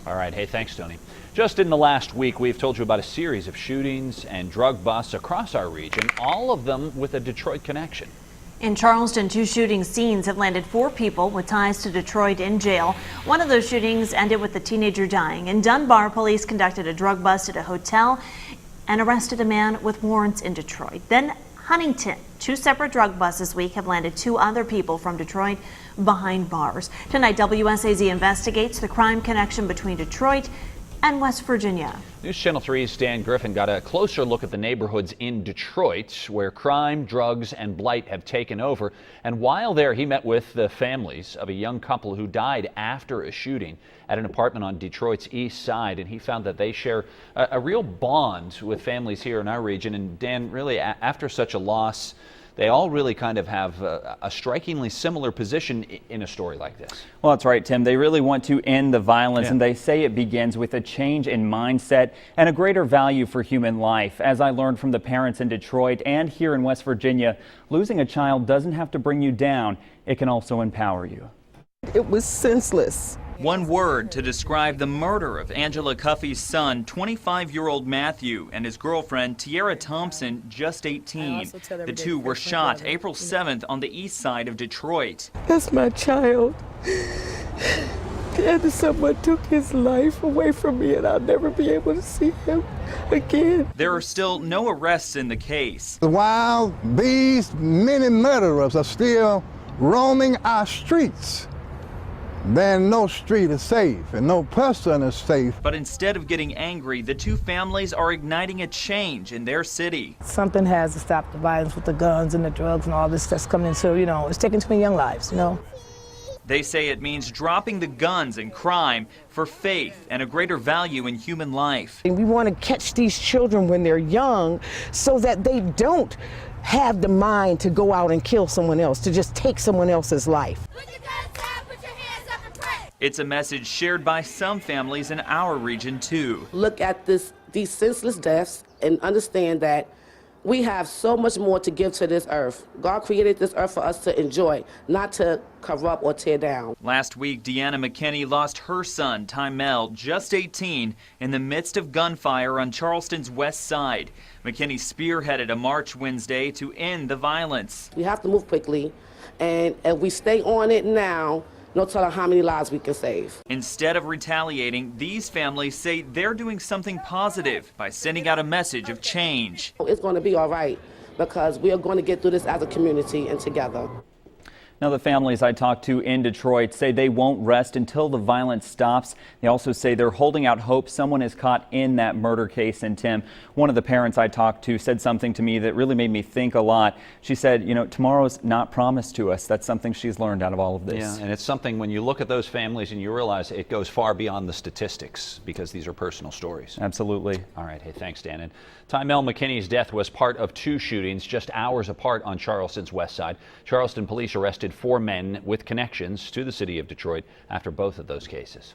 All right. Hey, thanks, Tony. Just in the last week, we've told you about a series of shootings and drug busts across our region, all of them with a Detroit connection. In Charleston, 2 shooting scenes have landed 4 people with ties to Detroit in jail. One of those shootings ended with a teenager dying. In Dunbar, police conducted a drug bust at a hotel and arrested a man with warrants in Detroit. Then Huntington, 2 separate drug busts this week have landed 2 other people from Detroit behind bars. Tonight, WSAZ investigates the crime connection between Detroit and West Virginia. News Channel 3's Dan Griffin got a closer look at the neighborhoods in Detroit where crime, drugs, and blight have taken over. And while there, he met with the families of a young couple who died after a shooting at an apartment on Detroit's east side. And he found that they share a real bond with families here in our region. And Dan, really, after such a loss, they all really kind of have a strikingly similar position in a story like this. Well, that's right, Tim. They really want to end the violence, and they say it begins with a change in mindset and a greater value for human life. As I learned from the parents in Detroit and here in West Virginia, losing a child doesn't have to bring you down. It can also empower you. It was senseless. One word to describe the murder of Angela Cuffey's son, 25-year-old Matthew, and his girlfriend, Tiara Thompson, just 18. The 2 were shot April 7th on the east side of Detroit. That's my child. And someone took his life away from me, and I'll never be able to see him again. There are still no arrests in the case. While these many murderers are still roaming our streets, then no street is safe and no person is safe. But instead of getting angry, the 2 families are igniting a change in their city. Something has to stop the violence with the guns and the drugs and all this that's coming into, it's taking too many young lives, They say it means dropping the guns and crime for faith and a greater value in human life. And we want to catch these children when they're young so that they don't have the mind to go out and kill someone else, to just take someone else's life. It's a message shared by some families in our region, too. Look at these senseless deaths and understand that we have so much more to give to this earth. God created this earth for us to enjoy, not to corrupt or tear down. Last week, Deanna McKinney lost her son, Tymel, just 18, in the midst of gunfire on Charleston's west side. McKinney spearheaded a march Wednesday to end the violence. We have to move quickly, and if we stay on it now, no telling how many lives we can save. Instead of retaliating, these families say they're doing something positive by sending out a message of change. It's going to be all right because we are going to get through this as a community and together. Now, the families I talked to in Detroit say they won't rest until the violence stops. They also say they're holding out hope someone is caught in that murder case. And Tim, one of the parents I talked to said something to me that really made me think a lot. She said, tomorrow's not promised to us. That's something she's learned out of all of this. Yeah, and it's something when you look at those families and you realize it goes far beyond the statistics because these are personal stories. Absolutely. All right. Hey, thanks, Dan. And Tymel McKinney's death was part of 2 shootings just hours apart on Charleston's west side. Charleston police arrested 4 men with connections to the city of Detroit after both of those cases.